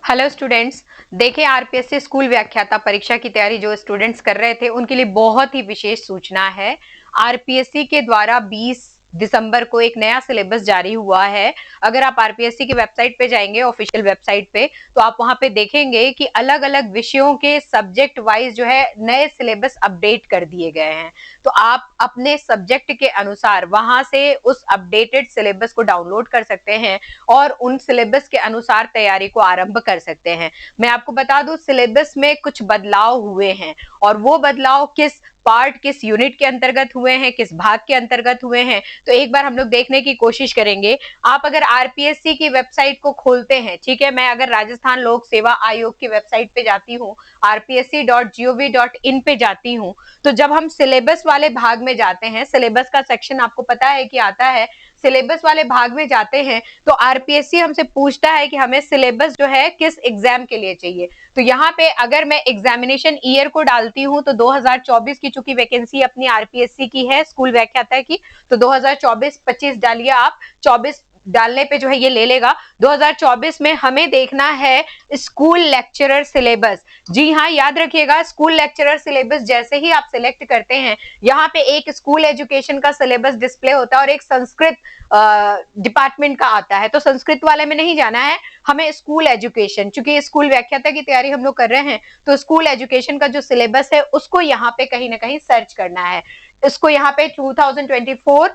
Hello students, देखिए RPSC school व्याख्याता परीक्षा की तैयारी जो स्टूडेंट्स कर रहे थे उनके लिए बहुत ही विशेष सूचना है। आरपीएससी के द्वारा 20 दिसंबर को एक नया सिलेबस जारी हुआ है। अगर आप आरपीएससी की वेबसाइट पे जाएंगे, ऑफिशियल वेबसाइट पे, तो आप वहां पे देखेंगे कि अलग अलग विषयों के सब्जेक्ट वाइज जो है नए सिलेबस अपडेट कर दिए गए हैं। तो आप अपने सब्जेक्ट के अनुसार वहां से उस अपडेटेड सिलेबस को डाउनलोड कर सकते हैं और उन सिलेबस के अनुसार तैयारी को आरंभ कर सकते हैं। मैं आपको बता दूं, सिलेबस में कुछ बदलाव हुए हैं और वो बदलाव किस पार्ट, किस यूनिट के अंतर्गत हुए हैं, किस भाग के अंतर्गत हुए हैं, तो एक बार हम लोग देखने की कोशिश करेंगे। आप अगर आरपीएससी की वेबसाइट को खोलते हैं, ठीक है, मैं अगर राजस्थान लोक सेवा आयोग की वेबसाइट पे जाती हूँ, rpsc.gov.in पे जाती हूँ, तो जब हम सिलेबस वाले भाग में जाते हैं, सिलेबस का सेक्शन आपको पता है कि आता है, सिलेबस वाले भाग में जाते हैं तो आरपीएससी हमसे पूछता है कि हमें सिलेबस जो है किस एग्जाम के लिए चाहिए। तो यहाँ पे अगर मैं एग्जामिनेशन ईयर को डालती हूँ तो 2024 की चूंकि वैकेंसी अपनी आरपीएससी की है स्कूल व्याख्याता की, तो 2024-25 डालिए आप। 24 डालने पे जो है ये ले लेगा। 2024 में हमें देखना है स्कूल लेक्चरर सिलेबस। जी हाँ, याद रखिएगा, स्कूल लेक्चरर सिलेबस जैसे ही आप सिलेक्ट करते हैं, यहाँ पे एक स्कूल एजुकेशन का सिलेबस डिस्प्ले होता है और एक संस्कृत डिपार्टमेंट का आता है। तो संस्कृत वाले में नहीं जाना है, हमें स्कूल एजुकेशन, चूंकि स्कूल व्याख्याता की तैयारी हम लोग कर रहे हैं, तो स्कूल एजुकेशन का जो सिलेबस है उसको यहाँ पे कहीं ना कहीं सर्च करना है। इसको यहाँ पे 2024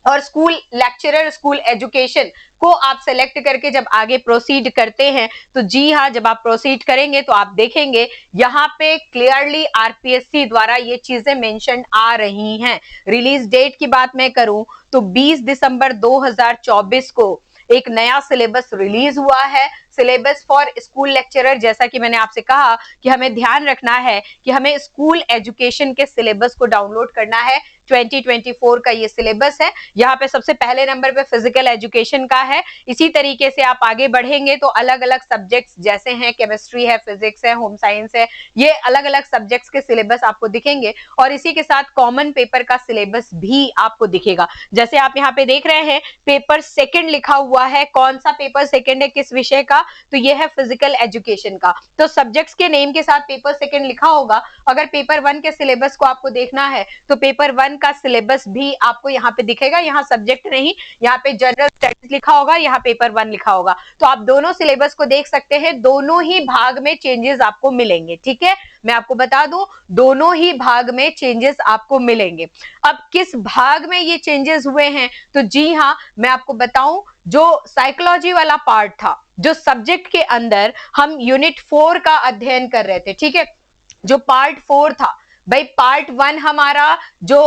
और स्कूल लेक्चरर स्कूल एजुकेशन को आप सेलेक्ट करके जब आगे प्रोसीड करते हैं, तो जी हाँ, जब आप प्रोसीड करेंगे तो आप देखेंगे यहाँ पे क्लियरली आरपीएससी द्वारा ये चीजें मेंशन आ रही हैं। रिलीज डेट की बात मैं करूं तो 20 दिसंबर 2024 को एक नया सिलेबस रिलीज हुआ है, सिलेबस फॉर स्कूल लेक्चरर। जैसा कि मैंने आपसे कहा कि हमें ध्यान रखना है कि हमें स्कूल एजुकेशन के सिलेबस को डाउनलोड करना है। 2024 का ये सिलेबस है। यहाँ पे सबसे पहले नंबर पे फिजिकल एजुकेशन का है। इसी तरीके से आप आगे बढ़ेंगे तो अलग अलग सब्जेक्ट्स जैसे हैं, केमिस्ट्री है, फिजिक्स है, होम साइंस है, ये अलग अलग सब्जेक्ट्स के सिलेबस आपको दिखेंगे और इसी के साथ कॉमन पेपर का सिलेबस भी आपको दिखेगा। जैसे आप यहाँ पे देख रहे हैं, पेपर सेकंड लिखा हुआ है। कौन सा पेपर सेकंड है, किस विषय का? तो ये है फिजिकल एजुकेशन का। तो सब्जेक्ट्स के नेम के साथ पेपर सेकंड लिखा होगा। अगर पेपर 1 के सिलेबस को आपको देखना है तो पेपर 1 का सिलेबस भी आपको यहाँ पे दिखेगा। यहाँ सब्जेक्ट नहीं, यहाँ पे जनरल स्टडीज लिखा होगा, यहाँ पेपर 1 लिखा होगा। तो आप दोनों सिलेबस को देख सकते हैं, दोनों ही भाग में चेंजेस आपको मिलेंगे। ठीक है, मैं आपको बता दूं, दोनों ही भाग में चेंजेस आपको मिलेंगे। अब किस भाग में ये चेंजेस हुए हैं, तो जी हाँ, मैं आपको बताऊं, जो साइकोलॉजी वाला पार्ट था, जो सब्जेक्ट के अंदर हम यूनिट 4 का अध्ययन कर रहे थे, ठीक है, जो पार्ट 4 था भाई, पार्ट 1 हमारा जो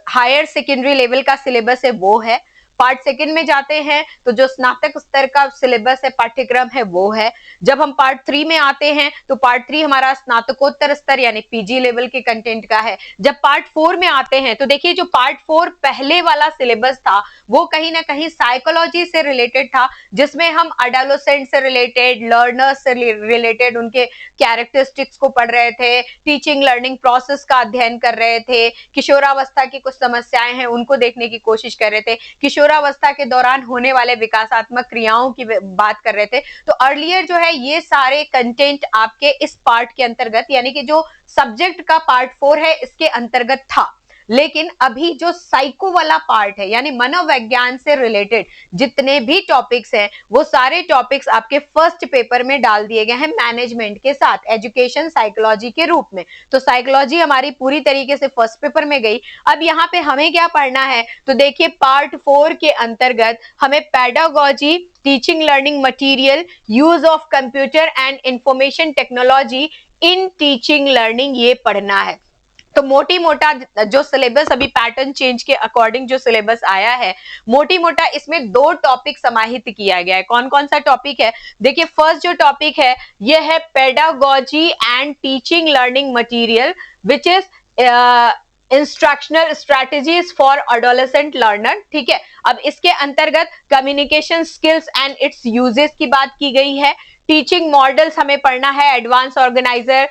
हायर सेकेंडरी लेवल का सिलेबस है वो है। पार्ट सेकंड में जाते हैं तो जो स्नातक स्तर का सिलेबस है, पाठ्यक्रम है, वो है। जब हम पार्ट 3 में आते हैं तो पार्ट 3 हमारा स्नातकोत्तर स्तर यानी पीजी लेवल के कंटेंट का है। जब पार्ट 4 में आते हैं तो देखिए, जो पार्ट 4 पहले वाला सिलेबस था वो कहीं ना कहीं साइकोलॉजी से रिलेटेड था, जिसमें हम एडोलेसेंट से रिलेटेड, लर्नर्स से रिलेटेड उनके कैरेक्टरिस्टिक्स को पढ़ रहे थे, टीचिंग लर्निंग प्रोसेस का अध्ययन कर रहे थे, किशोरावस्था की कुछ समस्याएं हैं उनको देखने की कोशिश कर रहे थे, किशोरावस्था के दौरान होने वाले विकासात्मक क्रियाओं की बात कर रहे थे। तो अर्लियर जो है ये सारे कंटेंट आपके इस पार्ट के अंतर्गत, यानी कि जो सब्जेक्ट का पार्ट 4 है इसके अंतर्गत था। लेकिन अभी जो साइको वाला पार्ट है, यानी मनोविज्ञान से रिलेटेड जितने भी टॉपिक्स हैं, वो सारे टॉपिक्स आपके फर्स्ट पेपर में डाल दिए गए हैं मैनेजमेंट के साथ, एजुकेशन साइकोलॉजी के रूप में। तो साइकोलॉजी हमारी पूरी तरीके से फर्स्ट पेपर में गई। अब यहाँ पे हमें क्या पढ़ना है, तो देखिए पार्ट 4 के अंतर्गत हमें pedagogy, teaching learning material, use of computer and information technology in teaching learning, ये पढ़ना है। तो मोटी मोटा जो सिलेबस अभी पैटर्न चेंज के अकॉर्डिंग जो सिलेबस आया है, मोटी मोटा इसमें 2 टॉपिक समाहित किया गया है। कौन कौन सा टॉपिक है? देखिए, फर्स्ट जो टॉपिक है ये है pedagogy and teaching learning material which is instructional strategies for adolescent learner. ठीक है, अब इसके अंतर्गत communication skills and it's uses की बात की गई है। टीचिंग मॉडल्स हमें पढ़ना है, advance organiser,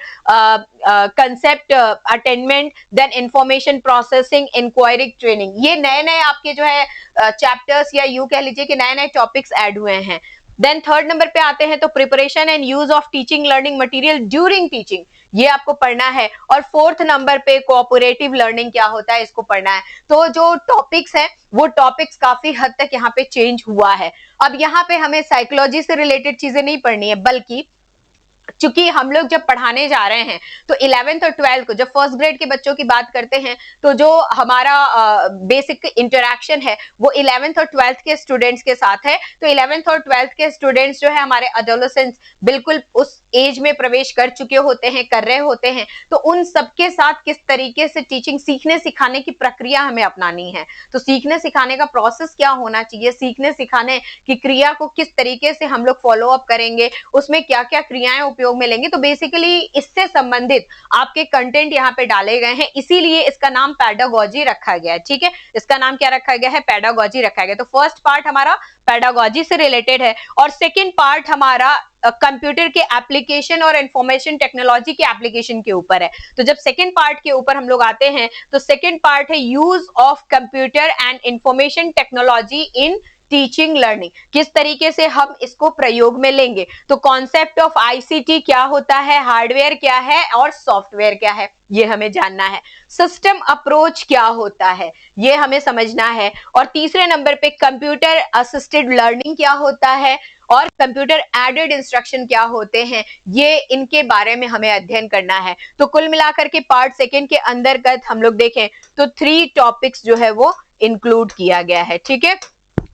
concept attainment, then information processing, inquiry training. ये नए नए आपके जो है चैप्टर्स या यूं कह लीजिए कि नए नए टॉपिक्स ऐड हुए हैं। देन थर्ड नंबर पे आते हैं तो preparation and use of teaching learning material during teaching, ये आपको पढ़ना है। और फोर्थ नंबर पे कोऑपरेटिव लर्निंग क्या होता है, इसको पढ़ना है। तो जो टॉपिक्स है वो टॉपिक्स काफी हद तक यहाँ पे चेंज हुआ है। अब यहाँ पे हमें साइकोलॉजी से रिलेटेड चीजें नहीं पढ़नी है, बल्कि चूंकि हम लोग जब पढ़ाने जा रहे हैं तो 11th और 12th को, जब फर्स्ट ग्रेड के बच्चों की बात करते हैं तो जो हमारा बेसिक इंटरेक्शन है वो 11th और 12th के स्टूडेंट्स के साथ है। तो 11th और 12th के स्टूडेंट्स जो है हमारे एडोलेसेंट्स बिल्कुल उस एज में प्रवेश कर चुके होते हैं, कर रहे होते हैं। तो उन सबके साथ किस तरीके से टीचिंग, सीखने सिखाने की प्रक्रिया हमें अपनानी है। तो सीखने सिखाने का प्रोसेस क्या होना चाहिए, सीखने सिखाने की क्रिया को किस तरीके से हम लोग फॉलो अप करेंगे, उसमें क्या क्या क्रियाएं उपयोग में लेंगे। तो बेसिकली इससे संबंधित आपके कंटेंट यहाँ पे डाले गए हैं, इसीलिए इसका नाम पेडागोजी रखा गया है। ठीक है, इसका नाम क्या रखा गया है, पेडागोजी रखा गया। तो फर्स्ट पार्ट हमारा पेडागोजी से रिलेटेड है और सेकेंड पार्ट हमारा कंप्यूटर के एप्लीकेशन और इंफॉर्मेशन टेक्नोलॉजी के एप्लीकेशन के ऊपर है। तो जब सेकेंड पार्ट के ऊपर हम लोग आते हैं तो सेकेंड पार्ट है use of computer and information technology in teaching learning, किस तरीके से हम इसको प्रयोग में लेंगे। तो कॉन्सेप्ट ऑफ आईसीटी क्या होता है, हार्डवेयर क्या है और सॉफ्टवेयर क्या है, ये हमें जानना है। सिस्टम अप्रोच क्या होता है, ये हमें समझना है। और तीसरे नंबर पे कंप्यूटर असिस्टेड लर्निंग क्या होता है और कंप्यूटर एडेड इंस्ट्रक्शन क्या होते हैं, ये इनके बारे में हमें अध्ययन करना है। तो कुल मिलाकर के पार्ट सेकेंड के अंतर्गत हम लोग देखें तो 3 टॉपिक्स जो है वो इंक्लूड किया गया है। ठीक है,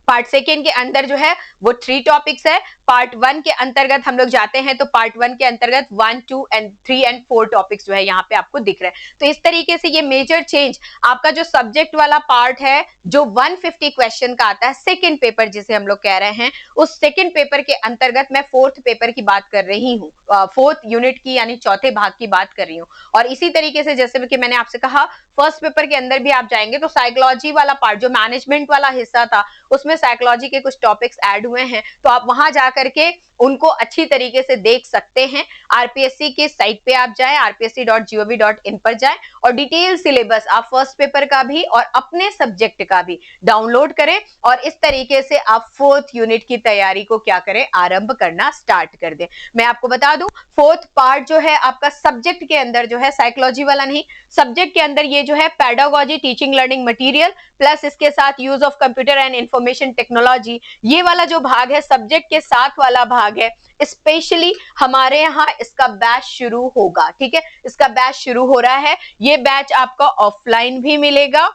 पार्ट सेकेंड के अंदर जो है वो 3 टॉपिक्स है। पार्ट 1 के अंतर्गत हम लोग जाते हैं तो पार्ट 1 के अंतर्गत 1, 2 एंड 3 एंड 4 टॉपिक्स जो है यहाँ पे आपको दिख रहे हैं। तो इस तरीके से ये मेजर चेंज आपका जो सब्जेक्ट वाला पार्ट है जो 150 क्वेश्चन का आता है, सेकेंड पेपर जिसे हम लोग कह रहे हैं, उस सेकेंड पेपर के अंतर्गत मैं फोर्थ पेपर की बात कर रही हूँ, फोर्थ यूनिट की यानी चौथे भाग की बात कर रही हूँ। और इसी तरीके से जैसे कि मैंने आपसे कहा फर्स्ट पेपर के अंदर भी आप जाएंगे तो साइकोलॉजी वाला पार्ट जो मैनेजमेंट वाला हिस्सा था उसमें साइकोलॉजी के कुछ टॉपिक्स ऐड हुए हैं, तो आप वहां जाकर के उनको अच्छी तरीके से देख सकते हैं। आरपीएससी के साइट पे आप जाएं, rpsc.gov.in पर जाएं और डिटेल सिलेबस आप फर्स्ट पेपर का भी और अपने सब्जेक्ट का भी डाउनलोड करें और इस तरीके से आप फोर्थ यूनिट की तैयारी को क्या करें, आरंभ करना स्टार्ट कर दें। मैं आपको बता दूं फोर्थ पार्ट जो है आपका सब्जेक्ट के अंदर जो है, साइकोलॉजी वाला नहीं, सब्जेक्ट के अंदर ये जो है pedagogy teaching learning material plus इसके साथ use of computer and information technology, ये वाला जो भाग है सब्जेक्ट के साथ वाला भाग है, स्पेशली हमारे यहाँ इसका बैच शुरू होगा। ठीक है, इसका बैच शुरू हो रहा है। ये बैच आपका ऑफलाइन भी मिलेगा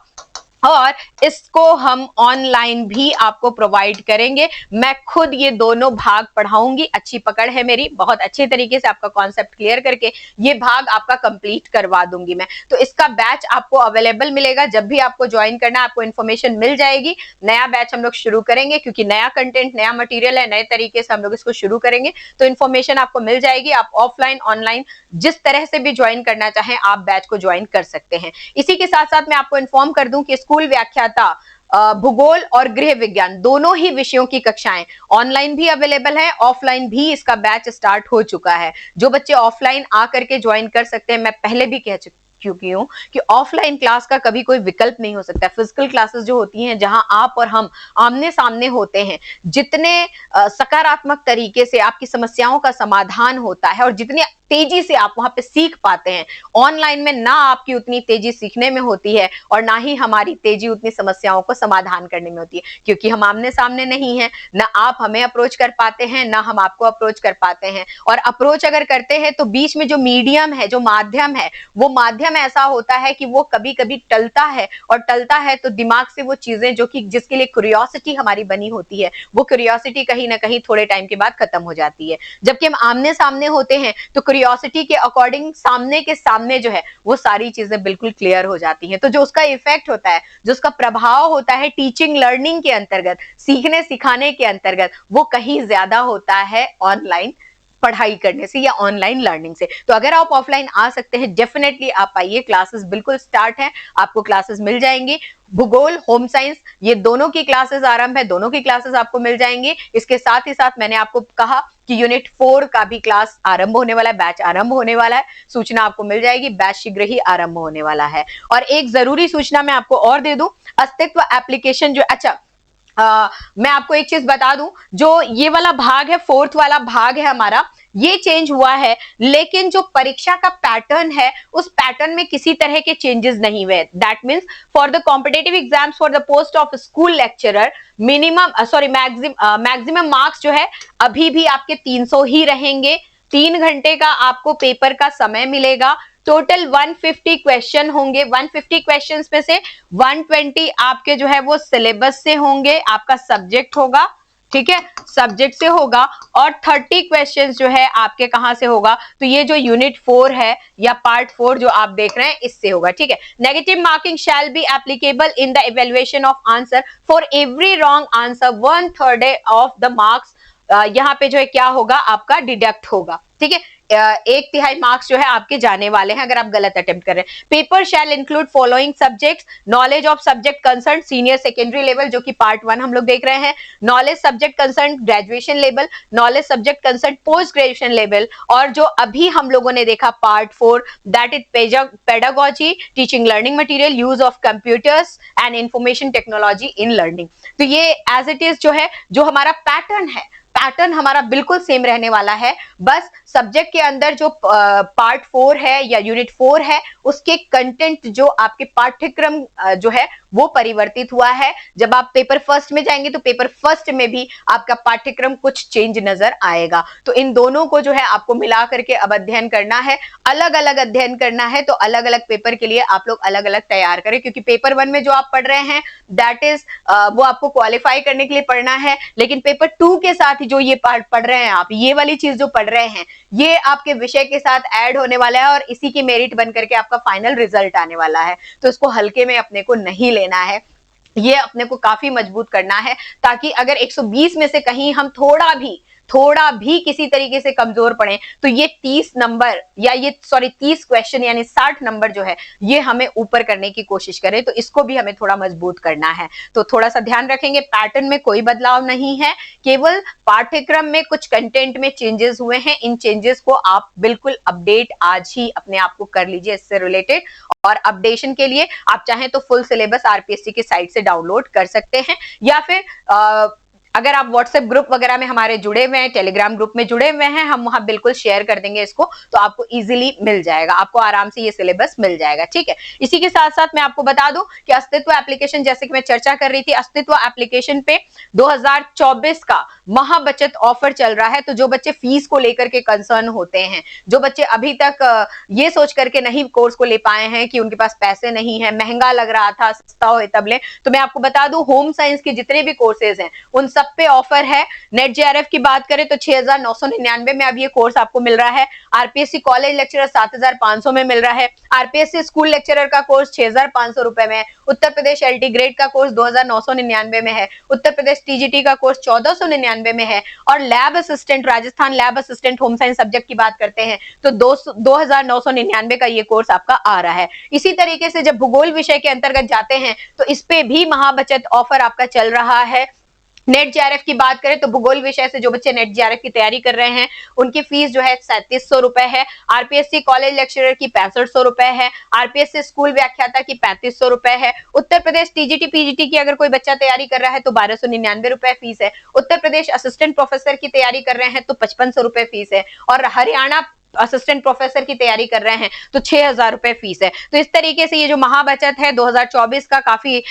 और इसको हम ऑनलाइन भी आपको प्रोवाइड करेंगे। मैं खुद ये दोनों भाग पढ़ाऊंगी, अच्छी पकड़ है मेरी, बहुत अच्छे तरीके से आपका कॉन्सेप्ट क्लियर करके ये भाग आपका कंप्लीट करवा दूंगी मैं। तो इसका बैच आपको अवेलेबल मिलेगा, जब भी आपको ज्वाइन करना आपको इन्फॉर्मेशन मिल जाएगी। नया बैच हम लोग शुरू करेंगे क्योंकि नया कंटेंट नया मटीरियल है, नए तरीके से हम लोग इसको शुरू करेंगे, तो इन्फॉर्मेशन आपको मिल जाएगी। आप ऑफलाइन ऑनलाइन जिस तरह से भी ज्वाइन करना चाहें आप बैच को ज्वाइन कर सकते हैं। इसी के साथ साथ मैं आपको इन्फॉर्म कर दूं कि स्कूल व्याख्याता, भूगोल और गृह विज्ञान दोनों ही विषयों की कक्षाएं ऑनलाइन भी अवेलेबल है, ऑफलाइन भी इसका बैच स्टार्ट हो चुका है। जो बच्चे ऑफलाइन आकर के ज्वाइन कर सकते हैं, मैं पहले भी कह चुकी हूं कि ऑफलाइन क्लास का कभी कोई विकल्प नहीं हो सकता। फिजिकल क्लासेस जो होती हैं जहां आप और हम आमने सामने होते हैं, जितने सकारात्मक तरीके से आपकी समस्याओं का समाधान होता है और जितने तेजी से आप वहां पे सीख पाते हैं, ऑनलाइन में ना आपकी उतनी तेजी सीखने में होती है और ना ही हमारी तेजी उतनी समस्याओं को समाधान करने में होती है, क्योंकि हम आमने सामने नहीं है। ना आप हमें अप्रोच कर पाते हैं ना हम आपको अप्रोच कर पाते हैं, और अप्रोच अगर करते हैं तो बीच में जो मीडियम है, जो माध्यम है, वो माध्यम ऐसा होता है कि वो कभी कभी टलता है, और टलता है तो दिमाग से वो चीजें जो कि जिसके लिए क्यूरियोसिटी हमारी बनी होती है, वो क्यूरियोसिटी कहीं ना कहीं थोड़े टाइम के बाद खत्म हो जाती है। जबकि हम आमने सामने होते हैं तो क्यूरियोसिटी के अकॉर्डिंग सामने के सामने जो है वो सारी चीजें बिल्कुल क्लियर हो जाती हैं। तो जो उसका इफेक्ट होता है, जो उसका प्रभाव होता है टीचिंग लर्निंग के अंतर्गत, सीखने सिखाने के अंतर्गत, वो कहीं ज्यादा होता है ऑनलाइन पढ़ाई करने से या ऑनलाइन लर्निंग से। तो अगर आप ऑफलाइन आ सकते हैं, डेफिनेटली आप आइए, क्लासेस बिल्कुल स्टार्ट है, आपको क्लासेस मिल जाएंगी। भूगोल, होम साइंस, ये दोनों की क्लासेस आरंभ है, दोनों की क्लासेस आपको मिल जाएंगी। इसके साथ ही साथ मैंने आपको कहा कि यूनिट 4 का भी क्लास आरंभ होने वाला है, बैच आरंभ होने वाला है, सूचना आपको मिल जाएगी, बैच शीघ्र ही आरंभ होने वाला है। और एक जरूरी सूचना मैं आपको और दे दूं, अस्तित्व एप्लीकेशन जो, अच्छा मैं आपको एक चीज बता दूं, जो ये वाला भाग है, फोर्थ वाला भाग है हमारा, ये चेंज हुआ है, लेकिन जो परीक्षा का पैटर्न है उस पैटर्न में किसी तरह के चेंजेस नहीं हुए। That means for the competitive exams for the post of school lecturer maximum marks जो है अभी भी आपके 300 ही रहेंगे। 3 घंटे का आपको पेपर का समय मिलेगा। टोटल 150 क्वेश्चन होंगे। 150 क्वेश्चंस में से 120 आपके जो है वो सिलेबस से होंगे, आपका सब्जेक्ट होगा, ठीक है, सब्जेक्ट से होगा। और 30 क्वेश्चंस जो है आपके कहां से होगा, तो ये जो यूनिट 4 है या पार्ट 4 जो आप देख रहे हैं इससे होगा, ठीक है। Negative marking shall be applicable in the evaluation of answer for every wrong answer 1/3 of the marks. यहाँ पे जो है क्या होगा, आपका डिडक्ट होगा, ठीक है। 1/3 मार्क्स जो है आपके जाने वाले हैं अगर आप गलत अटेम्प्ट कर रहे हैं। Paper shall include following subjects: knowledge of subject concern senior secondary level, जो कि पार्ट 1 हम लोग देख रहे हैं, knowledge subject concern graduation level, knowledge subject concern post graduation level, और जो अभी हम लोगों ने देखा part 4 that is pedagogy, teaching learning material, use of computers and information technology in learning. तो ये एज इट इज जो है, जो हमारा पैटर्न है, पैटर्न हमारा बिल्कुल सेम रहने वाला है। बस सब्जेक्ट के अंदर जो पार्ट 4 है या यूनिट 4 है उसके कंटेंट जो आपके पाठ्यक्रम जो है वो परिवर्तित हुआ है। जब आप पेपर फर्स्ट में जाएंगे तो पेपर फर्स्ट में भी आपका पाठ्यक्रम कुछ चेंज नजर आएगा। तो इन दोनों को जो है आपको मिला करके अब अध्ययन करना है, अलग अलग अध्ययन करना है। तो अलग अलग पेपर के लिए आप लोग अलग अलग तैयार करें, क्योंकि पेपर 1 में जो आप पढ़ रहे हैं दैट इज वो आपको क्वालिफाई करने के लिए पढ़ना है, लेकिन पेपर 2 के साथ जो ये पार्ट पढ़ रहे हैं आप, ये वाली चीज जो पढ़ रहे हैं, ये आपके विषय के साथ ऐड होने वाला है और इसी की मेरिट बन करके आपका फाइनल रिजल्ट आने वाला है। तो इसको हल्के में अपने को नहीं लेना है, ये अपने को काफी मजबूत करना है, ताकि अगर 120 में से कहीं हम थोड़ा भी किसी तरीके से कमजोर पड़े तो ये 30 नंबर या ये 30 क्वेश्चन यानी 60 नंबर जो है ये हमें ऊपर करने की कोशिश करें। तो इसको भी हमें थोड़ा मजबूत करना है। तो थोड़ा सा ध्यान रखेंगे, पैटर्न में कोई बदलाव नहीं है, केवल पाठ्यक्रम में कुछ कंटेंट में चेंजेस हुए हैं। इन चेंजेस को आप बिल्कुल अपडेट आज ही अपने आप को कर लीजिए इससे रिलेटेड। और अपडेशन के लिए आप चाहें तो फुल सिलेबस आरपीएससी की साइट से डाउनलोड कर सकते हैं, या फिर अगर आप व्हाट्सएप ग्रुप वगैरह में हमारे जुड़े हुए हैं, टेलीग्राम ग्रुप में जुड़े हुए हैं, हम वहां बिल्कुल शेयर कर देंगे इसको, तो आपको इजीली मिल जाएगा, आपको आराम से ये सिलेबस मिल जाएगा, ठीक है। इसी के साथ साथ मैं आपको बता दूं कि अस्तित्व एप्लीकेशन, जैसे कि मैं चर्चा कर रही थी, अस्तित्व एप्लीकेशन पे 2024 का महाबचत ऑफर चल रहा है। तो जो बच्चे फीस को लेकर के कंसर्न होते हैं, जो बच्चे अभी तक ये सोच करके नहीं कोर्स को ले पाए हैं कि उनके पास पैसे नहीं है, महंगा लग रहा था, सस्ता हो तब ले, तो मैं आपको बता दूं होम साइंस के जितने भी कोर्सेज हैं उन सब पे ऑफर है। नेट जेआरएफ की बात करें तो 6,999 में अब ये कोर्स आपको मिल रहा है। आरपीएससी कॉलेज लेक्चरर 7,500 में मिल रहा है। आरपीएससी स्कूल लेक्चरर का कोर्स 6,500 रुपए में है। उत्तर प्रदेश एलटी ग्रेड का कोर्स 2,999 में है। उत्तर प्रदेश टीजीटी का कोर्स 1,499 में है। और lab assistant, Rajasthan lab assistant home science subject की बात करते हैं तो 2,999 का ये कोर्स आपका आ रहा है। इसी तरीके से जब भूगोल विषय के अंतर्गत जाते हैं तो इस पे भी महाबचत ऑफर आपका चल रहा है। नेट जेआरएफ की बात करें तो भूगोल विषय से जो बच्चे नेट जेआरएफ की तैयारी कर रहे हैं उनकी फीस जो है 3700 रुपए है। आरपीएससी कॉलेज लेक्चरर की 6500 रुपए है। आरपीएससी स्कूल व्याख्याता की 3500 रुपए है। उत्तर प्रदेश टीजीटी पीजीटी की अगर कोई बच्चा तैयारी कर रहा है तो 1299 रुपए फीस है। उत्तर प्रदेश असिस्टेंट प्रोफेसर की तैयारी कर रहे हैं तो 5500 रुपए फीस है। और हरियाणा असिस्टेंट प्रोफेसर की तैयारी कर रहे हैं तो 6,000 रुपए फीस है। तो इस तरीके से ये जो महाबचत है 2024 का काफी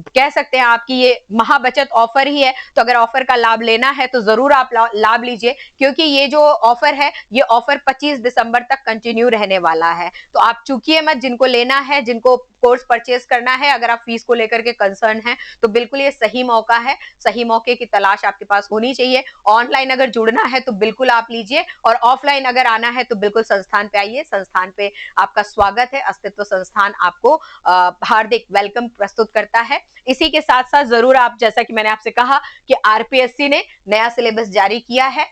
कह सकते हैं आपकी ये महाबचत ऑफर ही है। तो अगर ऑफर का लाभ लेना है तो जरूर आप लाभ लीजिए, क्योंकि ये जो ऑफर है ये ऑफर 25 दिसंबर तक कंटिन्यू रहने वाला है। तो आप चूकिए मत, जिनको लेना है, जिनको कोर्स परचेज करना है, अगर आप फीस को लेकर के कंसर्न है तो बिल्कुल ये सही मौका है। सही मौके की तलाश आपके पास होनी चाहिए। ऑनलाइन अगर जुड़ना है तो बिल्कुल आप लीजिए, और ऑफलाइन अगर आना है तो बिल्कुल संस्थान पे आइए। संस्थान पे आपका स्वागत है। अस्तित्व संस्थान आपको हार्दिक वेलकम प्रस्तुत करता है। इसी के साथ साथ जरूर आप, जैसा कि मैंने आपसे कहा कि आरपीएससी ने नया सिलेबस जारी किया है,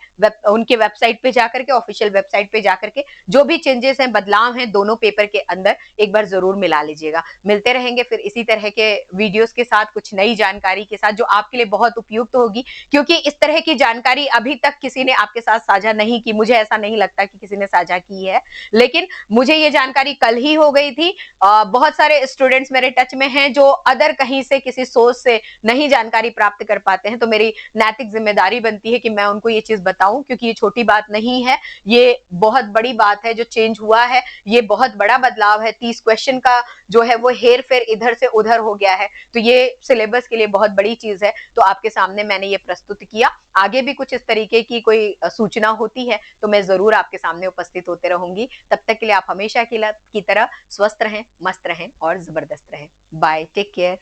उनके वेबसाइट पे जाकर के, ऑफिशियल वेबसाइट पे जाकर के जो भी चेंजेस हैं, बदलाव हैं दोनों पेपर के अंदर, एक बार जरूर मिला लीजिएगा। रहिएगा। मिलते रहेंगे फिर इसी तरह के वीडियोस के साथ, कुछ नई जानकारी के साथ जो आपके लिए बहुत उपयुक्त होगी, क्योंकि इस तरह की जानकारी अभी तक किसी ने आपके साथ साझा नहीं की। मुझे ऐसा नहीं लगता कि किसी ने साझा की है, लेकिन मुझे ये जानकारी कल ही हो गई थी। बहुत सारे स्टूडेंट्स मेरे टच में हैं जो अदर कहीं से किसी सोर्स से नहीं जानकारी प्राप्त कर पाते हैं, तो मेरी नैतिक जिम्मेदारी बनती है कि मैं उनको ये चीज बताऊं, क्योंकि ये छोटी बात नहीं है, ये बहुत बड़ी बात है जो चेंज हुआ है। ये बहुत बड़ा बदलाव है। 30 क्वेश्चन का जो है वो हेर फेर इधर से उधर हो गया है, तो ये सिलेबस के लिए बहुत बड़ी चीज है। तो आपके सामने मैंने ये प्रस्तुत किया। आगे भी कुछ इस तरीके की कोई सूचना होती है तो मैं जरूर आपके सामने उपस्थित होते रहूंगी। तब तक के लिए आप हमेशा की तरह स्वस्थ रहें, मस्त रहें और जबरदस्त रहें। Bye, take care.